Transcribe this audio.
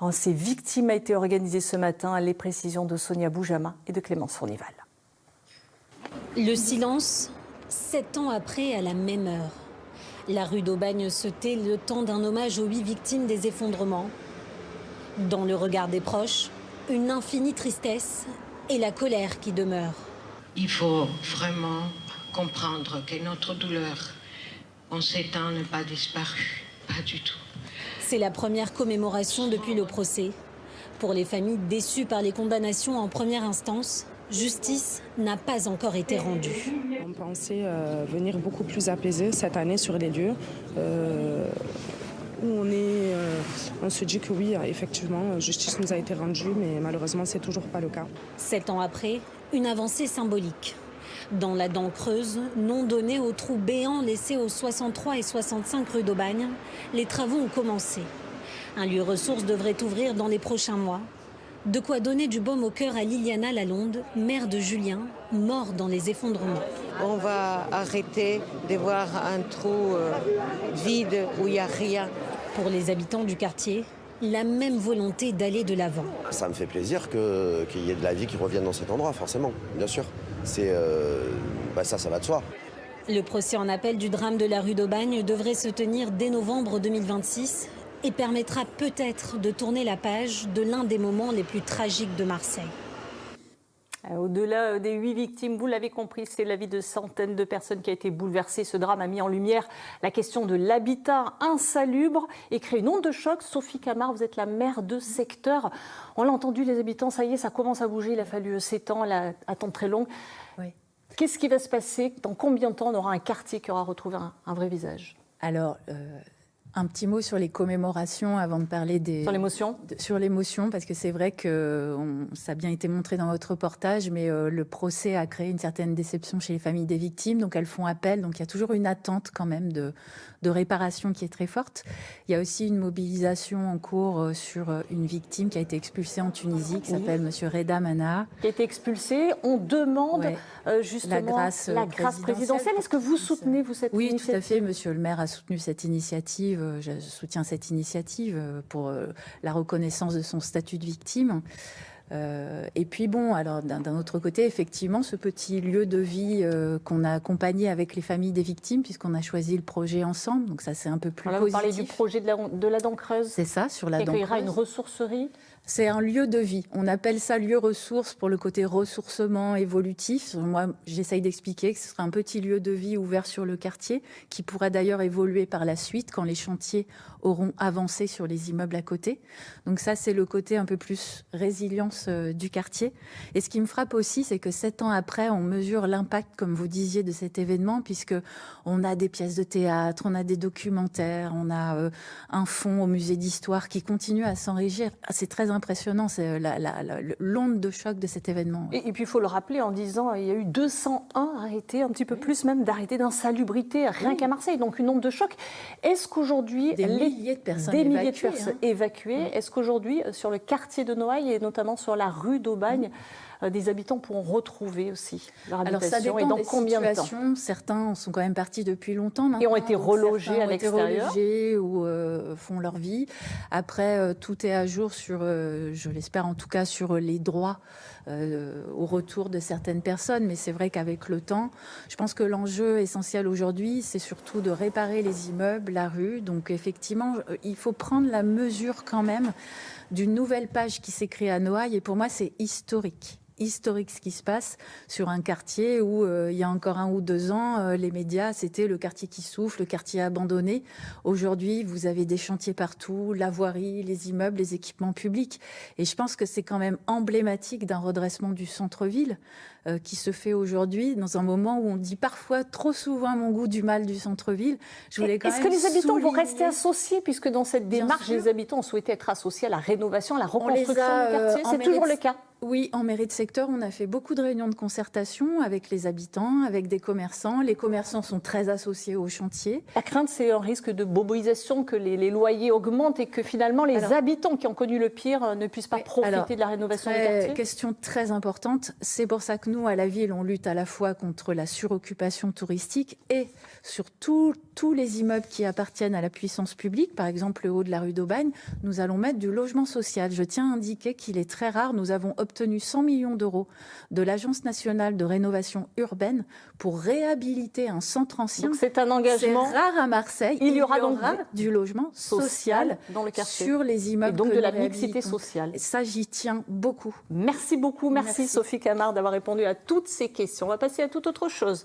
en ces victimes a été organisé ce matin. Les précisions de Sonia Boujama et de Clémence Fournival. Le silence, 7 ans après, à la même heure. La rue d'Aubagne se tait le temps d'un hommage aux 8 victimes des effondrements. Dans le regard des proches, une infinie tristesse et la colère qui demeure. Il faut vraiment comprendre que notre douleur en ces temps n'est pas disparue, pas du tout. C'est la première commémoration depuis le procès. Pour les familles déçues par les condamnations en première instance, justice n'a pas encore été rendue. On pensait venir beaucoup plus apaisés cette année sur les lieux. Où on se dit que oui, effectivement, justice nous a été rendue, mais malheureusement, c'est toujours pas le cas. 7 ans après, une avancée symbolique. Dans la dent creuse, nom donné au trou béant laissé aux 63 et 65 rue d'Aubagne, les travaux ont commencé. Un lieu ressource devrait ouvrir dans les prochains mois. De quoi donner du baume au cœur à Liliana Lalonde, mère de Julien, mort dans les effondrements. On va arrêter de voir un trou vide où il n'y a rien. Pour les habitants du quartier, la même volonté d'aller de l'avant. Ça me fait plaisir qu'il y ait de la vie qui revienne dans cet endroit, forcément, bien sûr. Ça va de soi. Le procès en appel du drame de la rue d'Aubagne devrait se tenir dès novembre 2026 et permettra peut-être de tourner la page de l'un des moments les plus tragiques de Marseille. Au-delà des 8 victimes, vous l'avez compris, c'est la vie de centaines de personnes qui a été bouleversée. Ce drame a mis en lumière la question de l'habitat insalubre et crée une onde de choc. Sophie Camard, vous êtes la maire de secteur. On l'a entendu, les habitants, ça y est, ça commence à bouger. Il a fallu 7 ans, la attente très longue. Oui. Qu'est-ce qui va se passer? Dans combien de temps on aura un quartier qui aura retrouvé un vrai visage? Alors, un petit mot sur les commémorations avant de parler des... Sur l'émotion? Sur l'émotion, parce que c'est vrai que ça a bien été montré dans votre reportage, mais le procès a créé une certaine déception chez les familles des victimes, donc elles font appel, donc il y a toujours une attente quand même de réparation qui est très forte. Il y a aussi une mobilisation en cours sur une victime qui a été expulsée en Tunisie, qui s'appelle Monsieur Reda Mana. Qui a été expulsé, on demande justement la grâce présidentielle. Est-ce que vous soutenez, cette initiative? Oui, tout à fait, Monsieur le maire a soutenu cette initiative. Je soutiens cette initiative pour la reconnaissance de son statut de victime. Et puis bon, alors d'un autre côté, effectivement, ce petit lieu de vie qu'on a accompagné avec les familles des victimes, puisqu'on a choisi le projet ensemble, donc ça c'est un peu plus positif. Vous parlez du projet de la dent creuse. C'est ça, sur la dent creuse. Qui accueillera une ressourcerie. C'est un lieu de vie. On appelle ça lieu ressource pour le côté ressourcement évolutif. Moi, j'essaye d'expliquer que ce sera un petit lieu de vie ouvert sur le quartier qui pourra d'ailleurs évoluer par la suite quand les chantiers auront avancé sur les immeubles à côté. Donc ça, c'est le côté un peu plus résilience du quartier. Et ce qui me frappe aussi, c'est que 7 ans après, on mesure l'impact, comme vous disiez, de cet événement, puisque on a des pièces de théâtre, on a des documentaires, on a un fonds au musée d'histoire qui continue à s'enrichir. C'est très impressionnant, c'est l'onde de choc de cet événement. Et puis il faut le rappeler en disant il y a eu 201 arrêtés, un petit peu plus même d'arrêtés d'insalubrité rien qu'à Marseille, donc une onde de choc. Est-ce qu'aujourd'hui des milliers de personnes évacuées, est-ce qu'aujourd'hui sur le quartier de Noailles et notamment sur la rue d'Aubagne, des habitants pourront retrouver aussi leur habitation? Alors ça dépend et dans des combien de temps? Certains sont quand même partis depuis longtemps maintenant. Et ont été relogés à l'extérieur. Ou font leur vie. Après, tout est à jour sur, je l'espère en tout cas, sur les droits au retour de certaines personnes. Mais c'est vrai qu'avec le temps, je pense que l'enjeu essentiel aujourd'hui, c'est surtout de réparer les immeubles, la rue. Donc effectivement, il faut prendre la mesure quand même d'une nouvelle page qui s'est créée à Noailles. Et pour moi, c'est historique ce qui se passe sur un quartier où il y a encore 1 ou 2 ans, les médias, c'était le quartier qui souffle, le quartier abandonné. Aujourd'hui, vous avez des chantiers partout, la voirie, les immeubles, les équipements publics. Et je pense que c'est quand même emblématique d'un redressement du centre-ville qui se fait aujourd'hui dans un moment où on dit parfois trop souvent à mon goût du mal du centre-ville. Est-ce que les habitants vont rester associés, puisque dans cette démarche, les habitants ont souhaité être associés à la rénovation, à la reconstruction du quartier? C'est toujours le cas. Oui, en mairie de secteur, on a fait beaucoup de réunions de concertation avec les habitants, avec des commerçants. Les commerçants sont très associés au chantier. La crainte, c'est un risque de boboisation, que les loyers augmentent et que finalement les habitants qui ont connu le pire ne puissent pas profiter de la rénovation des quartiers. Question très importante. C'est pour ça que nous, à la ville, on lutte à la fois contre la suroccupation touristique et sur tous les immeubles qui appartiennent à la puissance publique. Par exemple, le haut de la rue d'Aubagne, nous allons mettre du logement social. Je tiens à indiquer qu'il est très rare. Nous avons obtenu 100 millions d'euros de l'Agence nationale de rénovation urbaine pour réhabiliter un centre ancien. Donc c'est un engagement. C'est rare à Marseille. Il y aura donc du logement social dans le quartier. Sur les immeubles. Et donc de la mixité mixité sociale. Et ça, j'y tiens beaucoup. Merci beaucoup. Merci Sophie Camard d'avoir répondu à toutes ces questions. On va passer à toute autre chose.